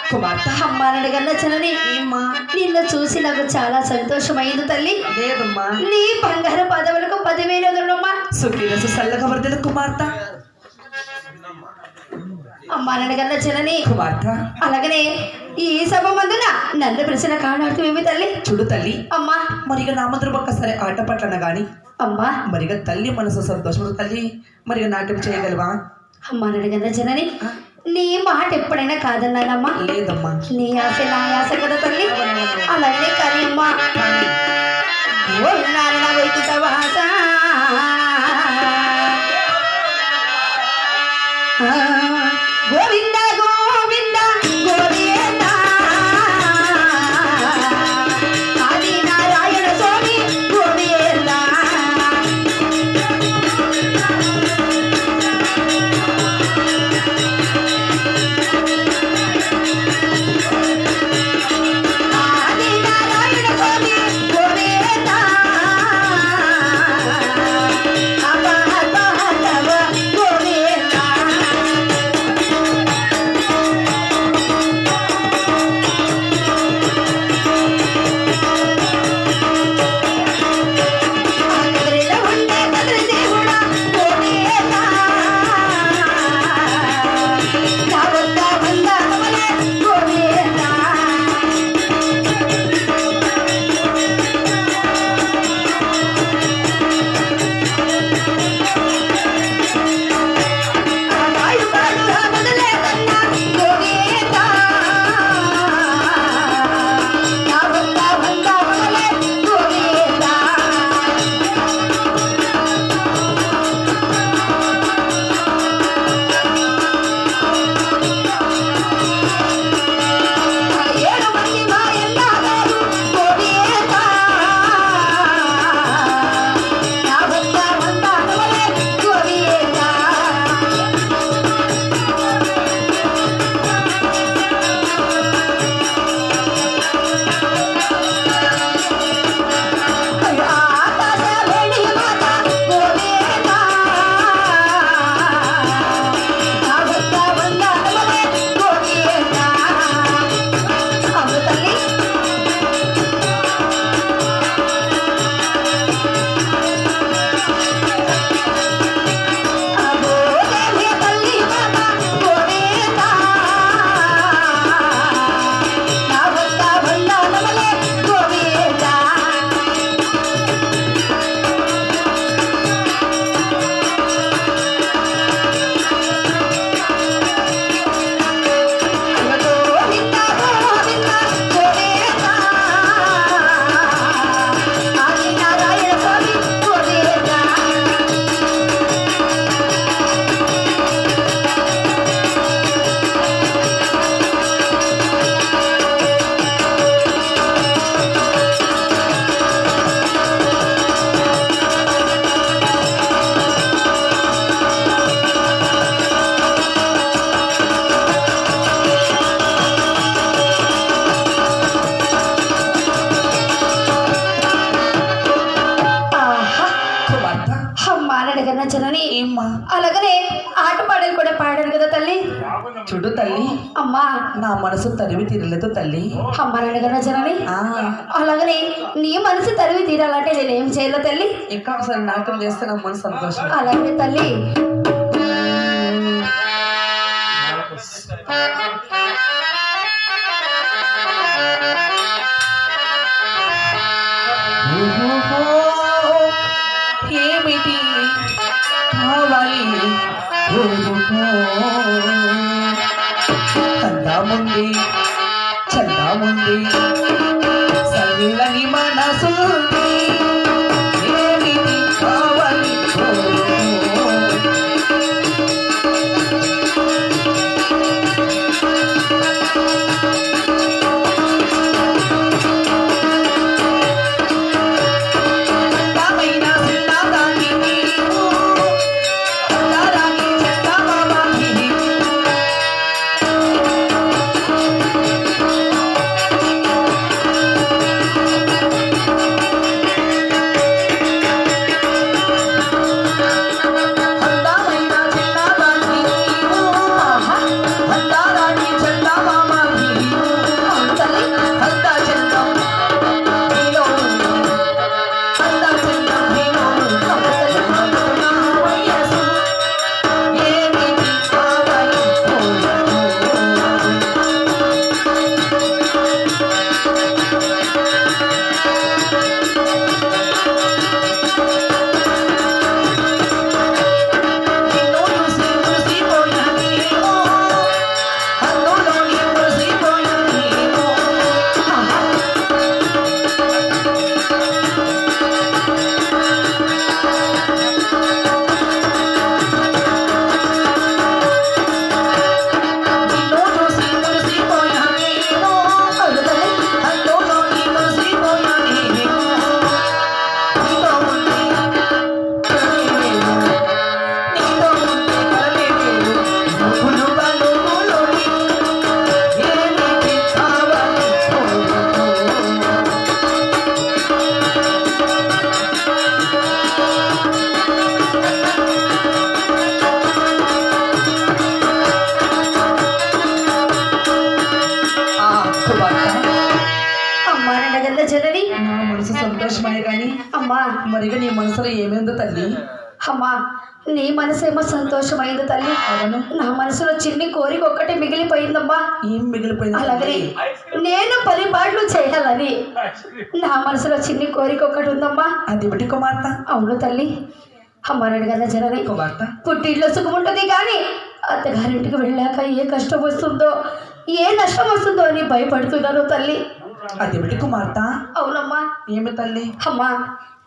కుమార్తె అమ్మా నడగన్న చలని ఏమ్మా నిన్ను చూసి నాకు చాలా సంతోషమైంది తల్లి. లేదమ్మా నీ బంగారు పదవులకు 10,000 ఎదురుమ్మా. సుఖీరసు సల్లగా వర్దల కుమార్తె అమ్మా నడగన్న చలని కుమార్తె అలాగనే ఈ సభ మందున నన్ను ప్రశ్న కానాడుతూ తల్లి. చూడు తల్లి అమ్మా మరిగా నా మంత్రం ఒక్కసారి ఆట పట్లన గాని అమ్మా మరిగా తల్లి మనసు సంతోషం తల్లి మరిగా నాట్యం చేయగలవా? అమ్మా నడగన్న జనని నీ మాట ఎప్పుడైనా కాదన్నానమ్మా. లేదమ్మా నీ ఆశ నా ఆశ కదా తల్లి. అలాగే కానీ అమ్మా ఓ నారాయణ వైకుంఠ వాస గోవింద గోవింద గోవింద ఆది నారాయణ స్వామి గోవింద ఆది నారాయణ స్వామి గోవింద అపహతవ గోవింద ఆకరిలో ఉండే కదిరి దేవుడా గోవింద నా వద్ద వందనములే గోవింద ఆనాడు పాడుగా మొదలే కన్నా గోవింద నా వద్ద వందనములే గోవింద ఏడు మంది మాయన్నాగారు గోవింద నా వద్ద వందనములే గోవింద ఆకాశ వేణి మాత గోవింద నా వద్ద వందనములే గోవింద అమ్మ తల్లి అబ్బో దేవి తల్లి మాత గోవింద నా వద్ద వందనములే గోవింద గోవింద గోవింద గోవింద ఆది నారాయణ స్వామి గోవింద ఆహా కుమార్తె అమ్మా నడగన్న జనని ఏమ్మా అలాగనే ఆట పాటలు కూడా పాడారు కదా తల్లి. చూడు తల్లి అమ్మా నా మనసు తరివి తీరలేదు తల్లి. అమ్మా నడగన్న జనని ఆ అలాగనే నీ మనసు తరివి తీరాలంటే నేనేం చేయాలో తల్లి? ఇంకా ఒకసారి నాట్యం చేస్తే నా మనసు సంతోషం. అలాగే తల్లి ఓహో, ఏమిటి కావాలి కందాముంది చందాముంది సల్లని మనసుంది ఏమిటి కావాలి అందమైన సిన్నాదాన్ని నీవు అందారాన్ని చందమామని నీవు మరిగా నీ మనసులో ఏమైందో తల్లి? అమ్మా నీ మనసేమో సంతోషమైంది తల్లి. అవును. నా మనసులో చిన్ని కోరిక ఒక్కటే మిగిలిపోయిందమ్మా. ఏం మిగిలిపోయింది? అలాగని నేను పరిపాట్లు చేయాలని నా మనసులో చిన్ని కోరిక ఒక్కటి ఉందమ్మా. అది బట్టి కుమార్తె. అవును తల్లి. అమ్మారాడు కదా జనని కుమార్తె, పుట్టింట్లో సుఖం ఉంటుంది కానీ అత్తగారింటికి వెళ్ళాక ఏ కష్టం వస్తుందో ఏ నష్టం వస్తుందో అని భయపడుతున్నాను తల్లి. అది బట్టి కుమార్తె. అవునమ్మా. ఏమి తల్లి? అమ్మా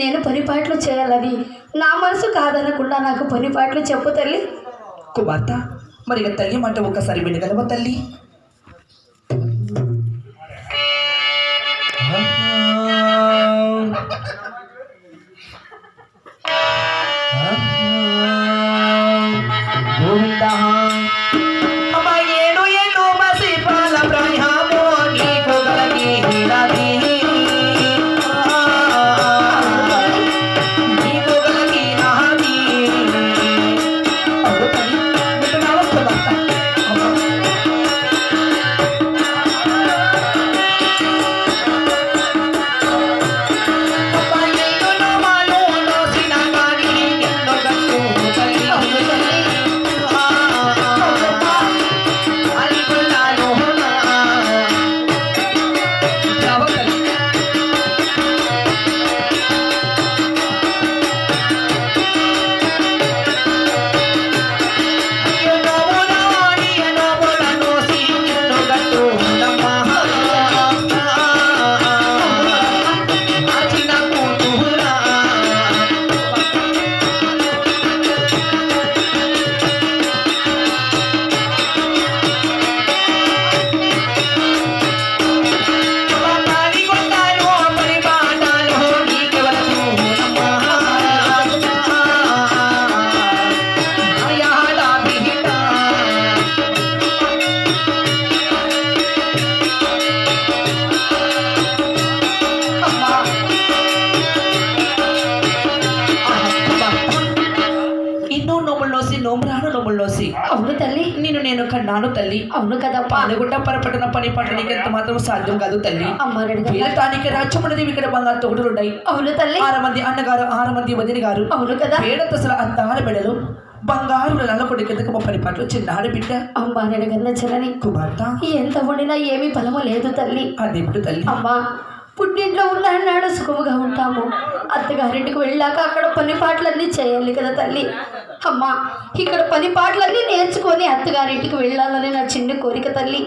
నేను పరిపాట్లు చేయాలని నా మనసు కాదనకుండా నాకు పరిపాట్లు చెప్పు తల్లి. కుమార్తె, మరి ఇక తల్లి మాట ఒకసారి వినగలవా తల్లి? అమ్మా ఏడు ఏడు మసి పాల ప్రయామో నీకు గలగి నాది. నీకు గలగి నాది. అవును తల్లి, వింటున్నావా కుమార్తె? అమ్మా ఏడు నోమాలు నోసిన గాని ఎన్నో గట్టు తల్లి. అవును తల్లి. ఎన్నో నోముల్లోసి నోమురాను నోముల్లోసి అవును తల్లి. నేను కన్నాను తల్లి. అవును కదమ్మా. పాలగుండ పరపడిన పని పట్ల నీకు ఎంత మాత్రం సాధ్యం కాదు తల్లి. అమ్మారాడు కదా. వీళ్ళతానికి రాజ్యమున్నది ఇక్కడ బంగారు తోడులు ఉన్నాయి. అవును తల్లి. 6 మంది అన్నగారు 6 మంది వదిన గారు. అవును కదా. పేడతసల అంతాల బిడ్డలు బంగారు నల్లకొడి కిందకు పరిపాట్లు చిన్నాడు బిడ్డ. అమ్మారాడు కదా జనని కుమార్తె, ఎంత వండినా ఏమీ ఫలము లేదు తల్లి. అదేమిటి తల్లి? అమ్మా పుట్టింట్లో ఉన్న అన్నాడు సుఖముగా ఉంటాము. అత్తగారింటికి వెళ్ళాక అక్కడ పని పాటలన్నీ చేయాలి కదా తల్లి. అమ్మా ఇక్కడ పని పాటలన్నీ నేర్చుకొని అత్తగారింటికి వెళ్ళాలని నా చిన్న కోరిక తల్లి.